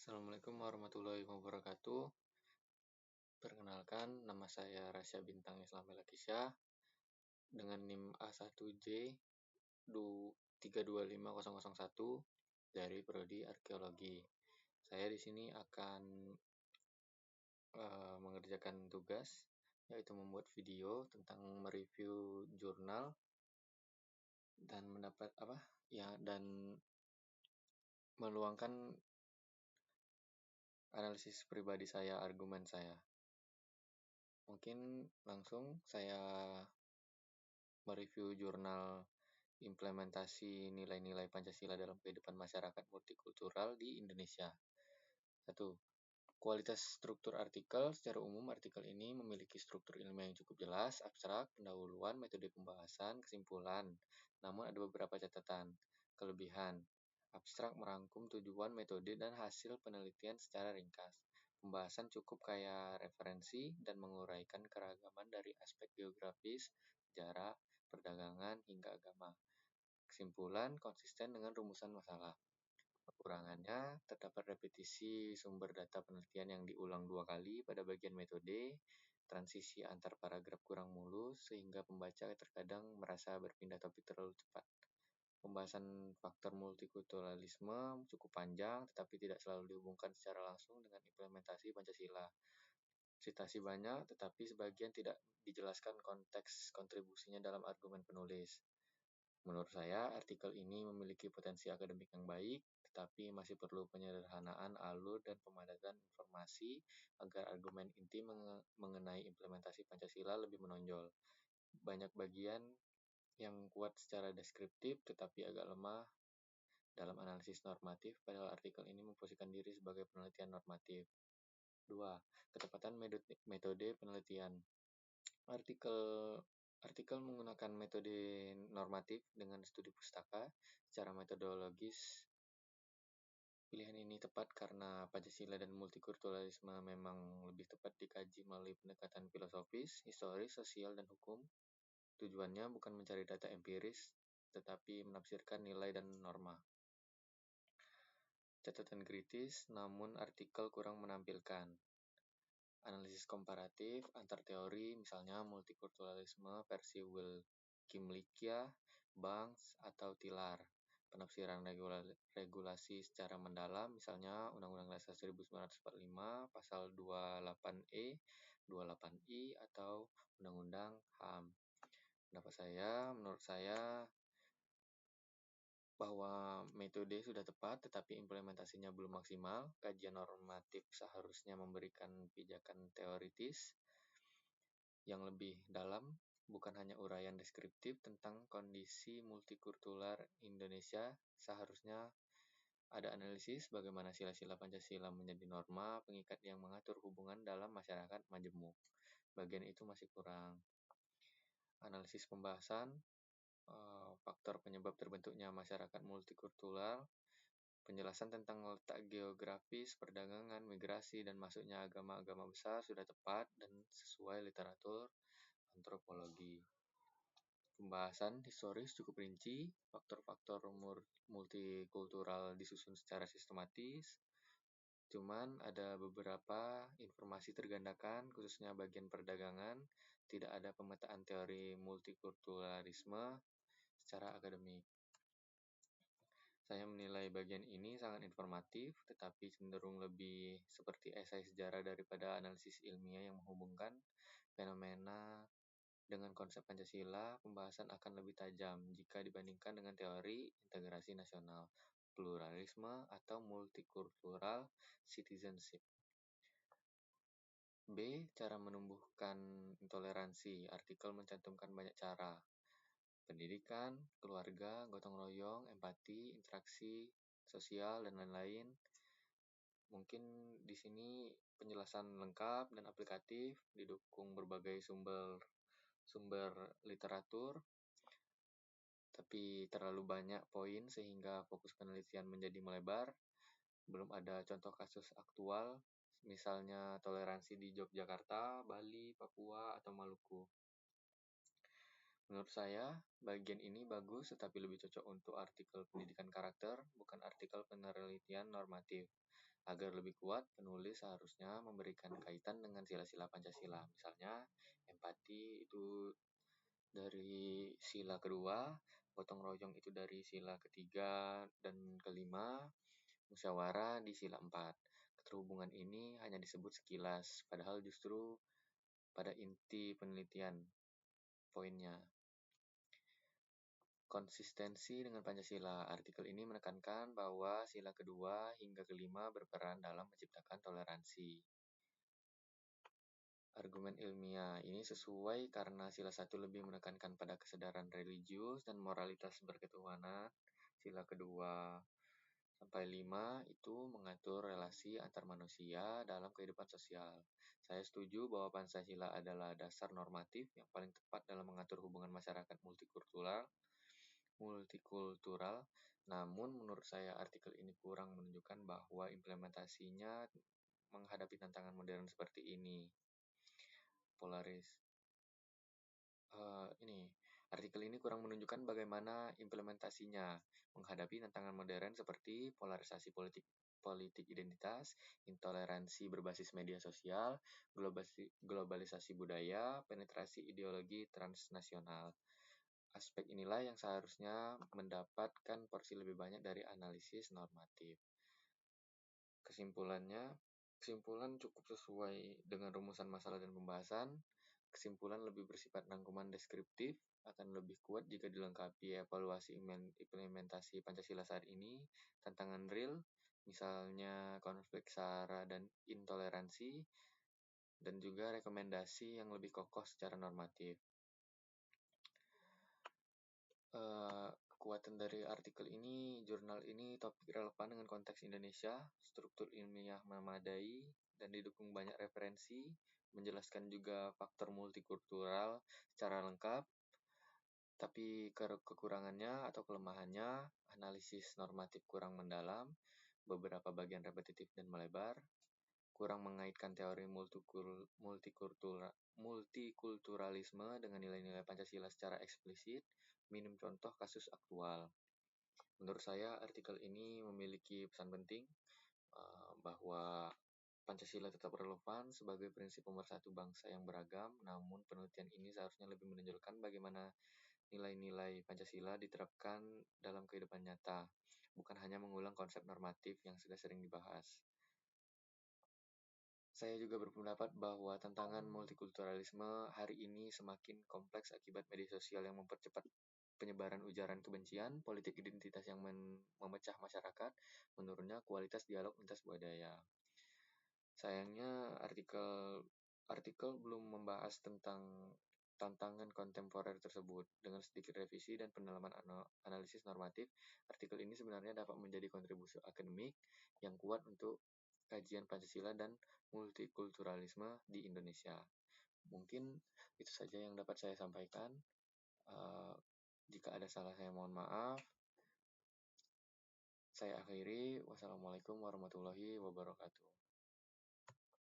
Assalamualaikum warahmatullahi wabarakatuh. Perkenalkan, nama saya Rasya Bintang Islam Melakisya dengan NIM A1J 325.001 dari Prodi Arkeologi. Saya di sini akan mengerjakan tugas, yaitu membuat video tentang mereview jurnal dan dan meluangkan analisis pribadi saya, argumen saya. Mungkin langsung saya mereview jurnal implementasi nilai-nilai Pancasila dalam kehidupan masyarakat multikultural di Indonesia. 1. Kualitas struktur artikel. Secara umum, artikel ini memiliki struktur ilmiah yang cukup jelas, abstrak, pendahuluan, metode pembahasan, kesimpulan. Namun ada beberapa catatan. Kelebihan. Abstrak merangkum tujuan, metode, dan hasil penelitian secara ringkas. Pembahasan cukup kaya referensi dan menguraikan keragaman dari aspek geografis, sejarah, perdagangan, hingga agama. Kesimpulan konsisten dengan rumusan masalah. Kekurangannya, terdapat repetisi sumber data penelitian yang diulang 2 kali pada bagian metode, transisi antar paragraf kurang mulus, sehingga pembaca terkadang merasa berpindah topik terlalu cepat. Pembahasan faktor multikulturalisme cukup panjang, tetapi tidak selalu dihubungkan secara langsung dengan implementasi Pancasila. Citasi banyak, tetapi sebagian tidak dijelaskan konteks kontribusinya dalam argumen penulis. Menurut saya, artikel ini memiliki potensi akademik yang baik, tetapi masih perlu penyederhanaan alur dan pemadatan informasi agar argumen inti mengenai implementasi Pancasila lebih menonjol. Banyak bagian yang kuat secara deskriptif, tetapi agak lemah dalam analisis normatif, padahal artikel ini memposisikan diri sebagai penelitian normatif. 2. Ketepatan metode penelitian. Artikel menggunakan metode normatif dengan studi pustaka secara metodologis. Pilihan ini tepat karena Pancasila dan multikulturalisme memang lebih tepat dikaji melalui pendekatan filosofis, historis, sosial, dan hukum. Tujuannya bukan mencari data empiris, tetapi menafsirkan nilai dan norma. Catatan kritis, namun artikel kurang menampilkan analisis komparatif antar teori, misalnya multikulturalisme versi Wilkimlikia, Banks, atau Tilar. Penafsiran regulasi secara mendalam, misalnya Undang-Undang Dasar 1945, Pasal 28E, 28I, atau Undang-Undang HAM. Menurut saya, bahwa metode sudah tepat tetapi implementasinya belum maksimal. Kajian normatif seharusnya memberikan pijakan teoritis yang lebih dalam, bukan hanya uraian deskriptif tentang kondisi multikultural Indonesia. Seharusnya ada analisis bagaimana sila-sila Pancasila menjadi norma pengikat yang mengatur hubungan dalam masyarakat majemuk. Bagian itu masih kurang. Analisis pembahasan faktor penyebab terbentuknya masyarakat multikultural, penjelasan tentang letak geografis, perdagangan, migrasi, dan masuknya agama-agama besar sudah tepat dan sesuai literatur antropologi. Pembahasan historis cukup rinci, faktor-faktor multikultural disusun secara sistematis, cuman ada beberapa informasi tergandakan, khususnya bagian perdagangan, tidak ada pemetaan teori multikulturalisme secara akademik. Saya menilai bagian ini sangat informatif, tetapi cenderung lebih seperti esai sejarah daripada analisis ilmiah yang menghubungkan fenomena dengan konsep Pancasila. Pembahasan akan lebih tajam jika dibandingkan dengan teori integrasi nasional, pluralisme, atau multikultural citizenship. B. Cara menumbuhkan intoleransi. Artikel mencantumkan banyak cara. Pendidikan, keluarga, gotong royong, empati, interaksi sosial, dan lain-lain. Mungkin di sini penjelasan lengkap dan aplikatif, didukung berbagai sumber literatur, tapi terlalu banyak poin sehingga fokus penelitian menjadi melebar. Belum ada contoh kasus aktual, misalnya toleransi di Yogyakarta, Bali, Papua, atau Maluku. Menurut saya, bagian ini bagus tetapi lebih cocok untuk artikel pendidikan karakter, bukan artikel penelitian normatif. Agar lebih kuat, penulis seharusnya memberikan kaitan dengan sila-sila Pancasila. Misalnya, empati itu dari sila kedua, gotong royong itu dari sila ketiga dan kelima, musyawarah di sila 4. Keterhubungan ini hanya disebut sekilas, padahal justru pada inti penelitian poinnya. Konsistensi dengan Pancasila. Artikel ini menekankan bahwa sila kedua hingga kelima berperan dalam menciptakan toleransi. Argumen ilmiah ini sesuai karena sila satu lebih menekankan pada kesadaran religius dan moralitas berketuhanan. Sila kedua sampai 5 itu mengatur relasi antar manusia dalam kehidupan sosial. Saya setuju bahwa Pancasila adalah dasar normatif yang paling tepat dalam mengatur hubungan masyarakat multikultural. Namun menurut saya artikel ini kurang menunjukkan bahwa implementasinya menghadapi tantangan modern seperti ini. Polaris. Artikel ini kurang menunjukkan bagaimana implementasinya menghadapi tantangan modern seperti polarisasi politik identitas, intoleransi berbasis media sosial, globalisasi budaya, penetrasi ideologi transnasional. Aspek inilah yang seharusnya mendapatkan porsi lebih banyak dari analisis normatif. Kesimpulan cukup sesuai dengan rumusan masalah dan pembahasan. Kesimpulan lebih bersifat rangkuman deskriptif, akan lebih kuat jika dilengkapi evaluasi implementasi Pancasila saat ini, tantangan real, misalnya konflik SARA dan intoleransi, dan juga rekomendasi yang lebih kokoh secara normatif. Kekuatan dari artikel ini, jurnal ini topik relevan dengan konteks Indonesia, struktur ilmiah memadai, dan didukung banyak referensi, menjelaskan juga faktor multikultural secara lengkap, tapi kekurangannya atau kelemahannya, analisis normatif kurang mendalam, beberapa bagian repetitif dan melebar, kurang mengaitkan teori multikulturalisme dengan nilai-nilai Pancasila secara eksplisit, minim contoh kasus aktual. Menurut saya, artikel ini memiliki pesan penting bahwa Pancasila tetap relevan sebagai prinsip pemersatu bangsa yang beragam, namun penelitian ini seharusnya lebih menonjolkan bagaimana nilai-nilai Pancasila diterapkan dalam kehidupan nyata, bukan hanya mengulang konsep normatif yang sudah sering dibahas. Saya juga berpendapat bahwa tantangan multikulturalisme hari ini semakin kompleks akibat media sosial yang mempercepat penyebaran ujaran kebencian, politik identitas yang memecah masyarakat, menurunnya kualitas dialog lintas budaya. Sayangnya artikel belum membahas tentang tantangan kontemporer tersebut. Dengan sedikit revisi dan pendalaman analisis normatif, artikel ini sebenarnya dapat menjadi kontribusi akademik yang kuat untuk kajian Pancasila dan multikulturalisme di Indonesia. Mungkin itu saja yang dapat saya sampaikan. Jika ada salah saya mohon maaf. Saya akhiri. Wassalamualaikum warahmatullahi wabarakatuh.